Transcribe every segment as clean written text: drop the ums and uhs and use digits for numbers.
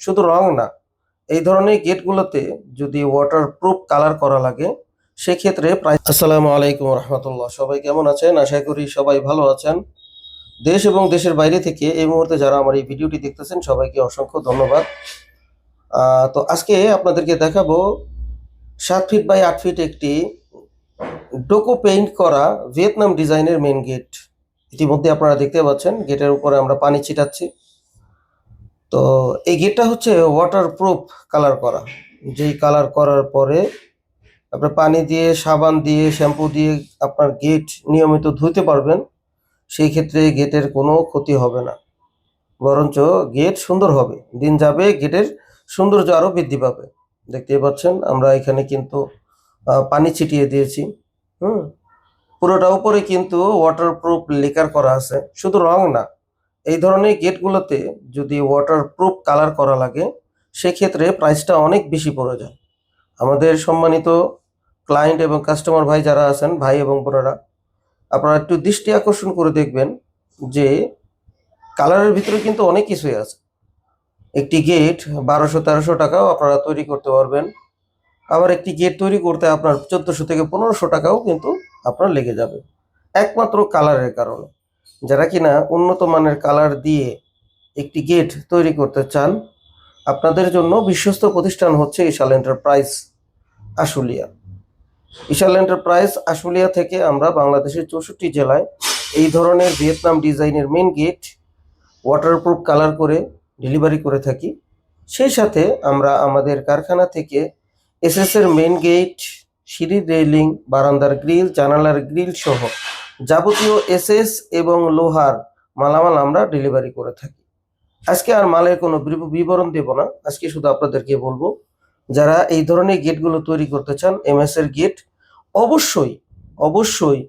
শুধু রং না, এই ধরনের গেটগুলোতে যদি ওয়াটারপ্রুফ কালার করা লাগে সেক্ষেত্রে প্রাইস। আসসালামু আলাইকুম রহমতুল্লাহ, সবাই কেমন আছেন? আশা করি সবাই ভালো আছেন। দেশ এবং দেশের বাইরে থেকে এই মুহূর্তে যারা আমার এই ভিডিওটি দেখতেছেন সবাইকে অসংখ্য ধন্যবাদ। তো আজকে আপনাদেরকে দেখাবো 7 ফিট বাই 8 ফিট একটি ডোকো পেইন্ট করা ভিয়েতনাম ডিজাইনের মেন গেট। ইতিমধ্যে আপনারা দেখতে পাচ্ছেন গেটের উপরে আমরা পানি ছিটাচ্ছি। তো এই গেটটা হচ্ছে ওয়াটারপ্রুফ কালার করা, যেই কালার করার পরে আপনার পানি দিয়ে, সাবান দিয়ে, শ্যাম্পু দিয়ে আপনার গেট নিয়মিত ধুইতে পারবেন। সেই ক্ষেত্রে গেটের কোনো ক্ষতি হবে না, বরঞ্চ গেট সুন্দর হবে। দিন যাবে গেটের সৌন্দর্য আরও বৃদ্ধি পাবে। দেখতেই পাচ্ছেন আমরা এখানে কিন্তু পানি ছিটিয়ে দিয়েছি। হুম পুরোটা উপরে কিন্তু ওয়াটারপ্রুফ লেকার করা আছে। শুধু রং না, এই ধরনের গেটগুলোতে যদি ওয়াটারপ্রুফ কালার করা লাগে সেক্ষেত্রে প্রাইসটা অনেক বেশি পড়ে যায়। আমাদের সম্মানিত ক্লায়েন্ট এবং কাস্টমার ভাই যারা আছেন, ভাই এবং বোনেরা, আপনারা একটু দৃষ্টি আকর্ষণ করে দেখবেন যে কালারের ভিতরে কিন্তু অনেক কিছুই আছে। একটি গেট 1200-1300 টাকাও আপনারা তৈরি করতে পারবেন। আবার একটি গেট তৈরি করতে আপনার 1400 থেকে 1500 টাকাও কিন্তু আপনার লেগে যাবে, একমাত্র কালারের কারণে। যারা কিনা উন্নত মানের কালার দিয়ে একটি গেট তৈরি করতে চান, আপনাদের জন্য বিশ্বস্ত প্রতিষ্ঠান হচ্ছে ইশাল এন্টারপ্রাইজ আশুলিয়া। ইশাল এন্টারপ্রাইজ আশুলিয়া থেকে আমরা বাংলাদেশের 64 জেলায় এই ধরনের ভিয়েতনাম ডিজাইনের মেন গেট ওয়াটারপ্রুফ কালার করে ডেলিভারি করে থাকি। সেই সাথে আমরা আমাদের কারখানা থেকে এসএস এর মেন গেট, সিঁড়ির রেলিং, বারান্দার গ্রিল, জানালার গ্রিল সহ যাবতীয় এসএস এবং লোহার মালামাল আমরা ডেলিভারি করে থাকি। আজকে আর মালের কোনো বিবরণ দেব না, আজকে শুধু আপনাদেরকে বলবো যারা এই ধরনের গেটগুলো তৈরি করতে চান, এমএস এর গেট, অবশ্যই অবশ্যই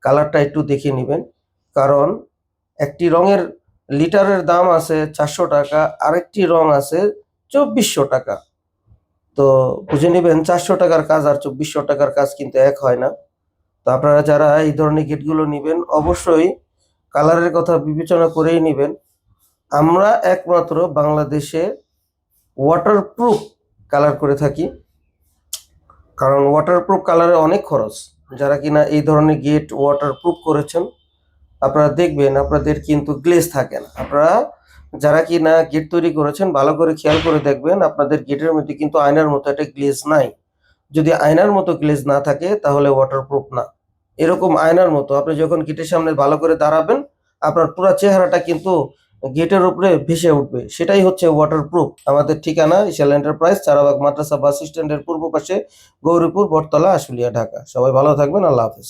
কালারটা একটু দেখে নেবেন। কারণ একটি রঙের লিটারের দাম আছে 400 টাকা, আরেকটি রং আছে 2400 টাকা। তো বুঝে নেবেন 400 টাকার কাজ আর 2400 টাকার কাজ কিন্তু এক হয় না। তো আপনারা যারা এই ধরনের গেটগুলো নেবেন অবশ্যই কালারের কথা বিবেচনা করেই নেবেন। আমরা একমাত্র বাংলাদেশে ওয়াটারপ্রুফ কালার করে থাকি, কারণ ওয়াটারপ্রুফ কালারে অনেক খরচ। যারা কিনা এই ধরনের গেট ওয়াটারপ্রুফ করেছেন আপনারা দেখবেন আপনাদের কিন্তু গ্লেজ থাকে না। আপনারা যারা কিনা গেট তৈরি করেছেন ভালো করে খেয়াল করে দেখবেন আপনাদের গেটের মধ্যে কিন্তু আয়নার মতো একটা গ্লেজ নাই। যদি আয়নার মতো গ্লেজ না থাকে তাহলে ওয়াটারপ্রুফ না। এরকম আয়নার মতো আপনি যখন গেটের সামনে ভালো করে দাঁড়াবেন আপনার পুরো চেহারাটা কিন্তু গেটের উপরে ভেসে উঠবে, সেটাই হচ্ছে ওয়াটারপ্রুফ। আমাদের ঠিকানা ইশাল এন্টারপ্রাইজ, চারাবাগ মাদ্রাসা বাস স্ট্যান্ডের পূর্ব পাশে, গৌরীপুর, বটতলা, আশুলিয়া, ঢাকা। সবাই ভালো থাকবেন। আল্লাহ হাফেজ।